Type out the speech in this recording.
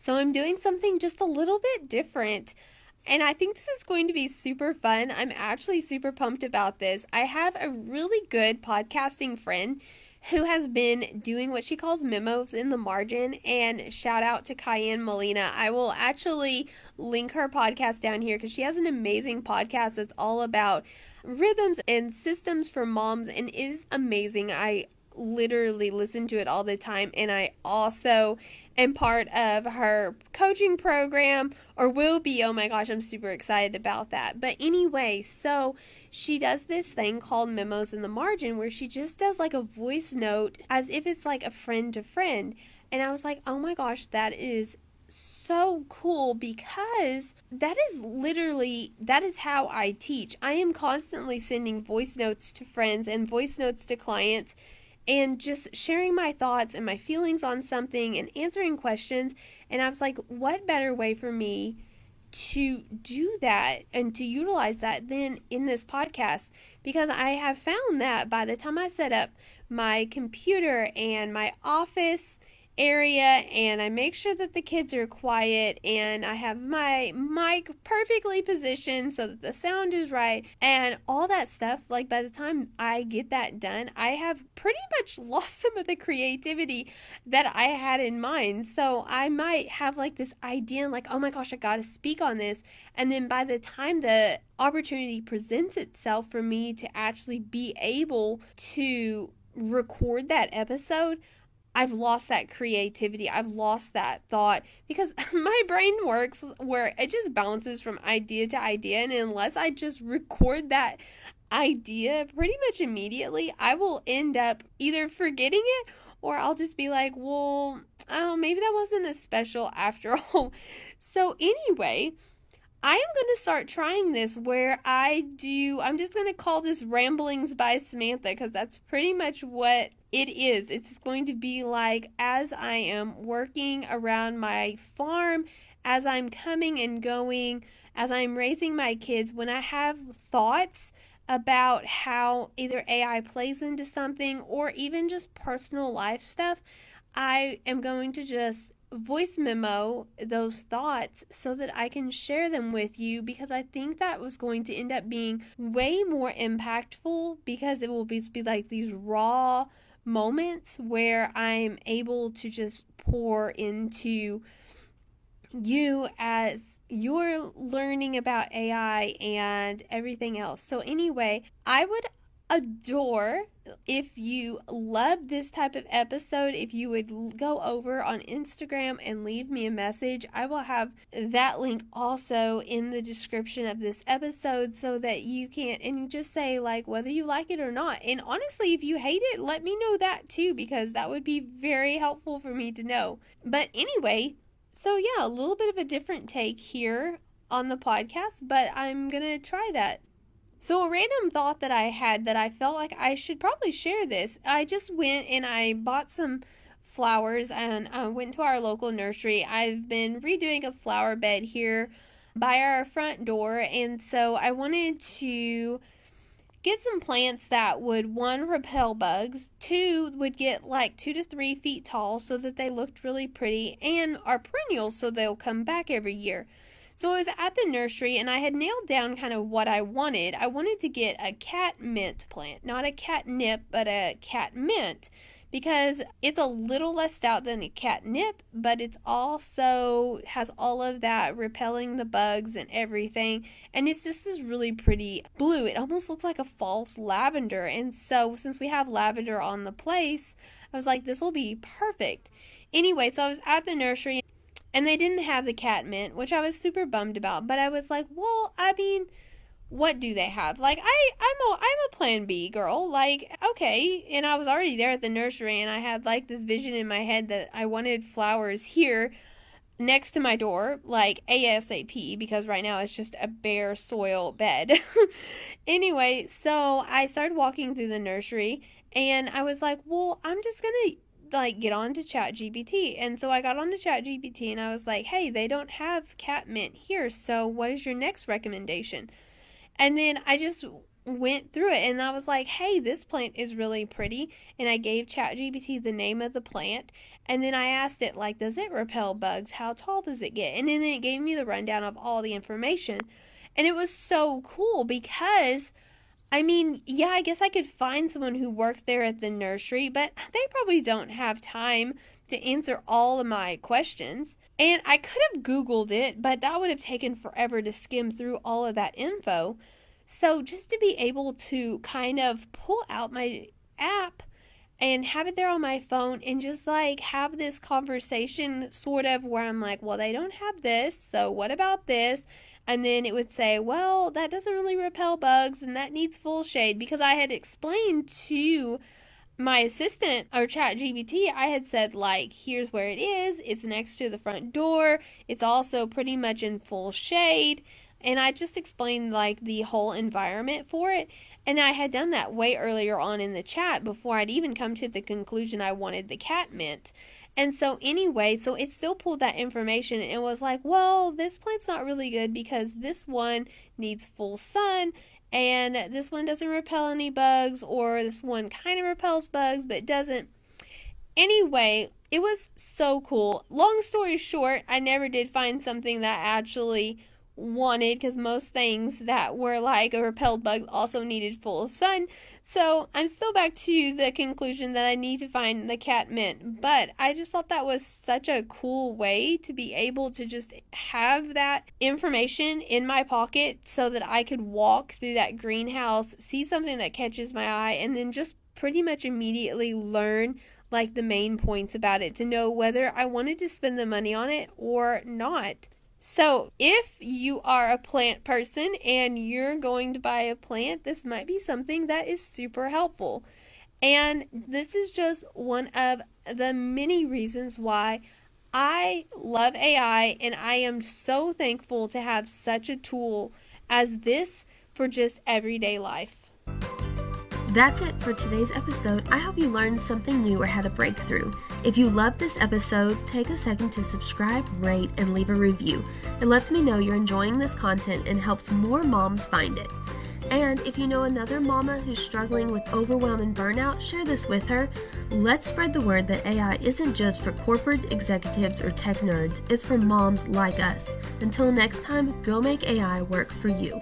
So I'm doing something just a little bit different. And I think this is going to be super fun. I'm actually super pumped about this. I have a really good podcasting friend who has been doing what she calls memos in the margin. And shout out to Cayenne Molina. I will actually link her podcast down here because she has an amazing podcast that's all about rhythms and systems for moms and is amazing. I literally listen to it all the time, and I also am part of her coaching program, or will be. Oh my gosh, I'm super excited about that. But anyway, so she does this thing called memos in the margin where she just does like a voice note as if it's like a friend to friend. And I was like, oh my gosh, that is so cool, because that is how I teach. I am constantly sending voice notes to friends and voice notes to clients and just sharing my thoughts and my feelings on something and answering questions. And I was like, what better way for me to do that and to utilize that than in this podcast? Because I have found that by the time I set up my computer and my office area, and I make sure that the kids are quiet, and I have my mic perfectly positioned so that the sound is right and all that stuff, like by the time I get that done, I have pretty much lost some of the creativity that I had in mind. So I might have like this idea and like, oh my gosh, I gotta speak on this, and then by the time the opportunity presents itself for me to actually be able to record that episode, I've lost that creativity. I've lost that thought, because my brain works where it just bounces from idea to idea. And unless I just record that idea pretty much immediately, I will end up either forgetting it, or I'll just be like, well, oh, maybe that wasn't as special after all. So anyway, I am going to start trying this where I'm just going to call this Ramblings by Samantha, because that's pretty much what it is. It's going to be like as I am working around my farm, as I'm coming and going, as I'm raising my kids, when I have thoughts about how either AI plays into something or even just personal life stuff, I am going to just voice memo those thoughts so that I can share them with you, because I think that was going to end up being way more impactful, because it will be like these raw moments where I'm able to just pour into you as you're learning about AI and everything else. So anyway, I would adore if you love this type of episode, if you would go over on Instagram and leave me a message. I will have that link also in the description of this episode, so that you can, and you just say like whether you like it or not. And honestly, if you hate it, let me know that too, because that would be very helpful for me to know. But anyway, so yeah, a little bit of a different take here on the podcast, but I'm gonna try that. So a random thought that I had that I felt like I should probably share this. I just went and I bought some flowers and went to our local nursery. I've been redoing a flower bed here by our front door, and so I wanted to get some plants that would, one, repel bugs, two, would get like 2 to 3 feet tall so that they looked really pretty, and are perennials so they'll come back every year. So I was at the nursery and I had nailed down kind of what I wanted. I wanted to get a catmint plant, not a catnip, but a catmint, because it's a little less stout than a catnip, but it's also has all of that repelling the bugs and everything. And it's just this really pretty blue. It almost looks like a false lavender. And so since we have lavender on the place, I was like, this will be perfect. Anyway, so I was at the nursery and they didn't have the catmint, which I was super bummed about. But I was like, well, I mean, what do they have? Like, I'm a plan B girl. Like, okay. And I was already there at the nursery, and I had like this vision in my head that I wanted flowers here next to my door, like ASAP, because right now it's just a bare soil bed. Anyway, so I started walking through the nursery, and I was like, well, I'm just gonna like get on to ChatGPT. And so I got on to ChatGPT and I was like, hey, they don't have catmint here, so what is your next recommendation? And then I just went through it and I was like, hey, this plant is really pretty. And I gave ChatGPT the name of the plant. And then I asked it, like, does it repel bugs? How tall does it get? And then it gave me the rundown of all the information. And it was so cool because, I mean, yeah, I guess I could find someone who worked there at the nursery, but they probably don't have time to answer all of my questions. And I could have Googled it, but that would have taken forever to skim through all of that info. So just to be able to kind of pull out my app and have it there on my phone and just like have this conversation sort of where I'm like, well, they don't have this, so what about this? And then it would say, well, that doesn't really repel bugs and that needs full shade, because I had explained to my assistant or ChatGPT, I had said, like, here's where it is. It's next to the front door. It's also pretty much in full shade. And I just explained, like, the whole environment for it. And I had done that way earlier on in the chat before I'd even come to the conclusion I wanted the catmint. And so anyway, so it still pulled that information and was like, well, this plant's not really good because this one needs full sun and this one doesn't repel any bugs, or this one kind of repels bugs but doesn't. Anyway, it was so cool. Long story short, I never did find something that actually wanted, because most things that were like a repelled bug also needed full sun. So I'm still back to the conclusion that I need to find the catmint, but I just thought that was such a cool way to be able to just have that information in my pocket so that I could walk through that greenhouse, see something that catches my eye, and then just pretty much immediately learn like the main points about it to know whether I wanted to spend the money on it or not. So if you are a plant person and you're going to buy a plant, this might be something that is super helpful. And this is just one of the many reasons why I love AI, and I am so thankful to have such a tool as this for just everyday life. That's it for today's episode. I hope you learned something new or had a breakthrough. If you loved this episode, take a second to subscribe, rate, and leave a review. It lets me know you're enjoying this content and helps more moms find it. And if you know another mama who's struggling with overwhelm and burnout, share this with her. Let's spread the word that AI isn't just for corporate executives or tech nerds, it's for moms like us. Until next time, go make AI work for you.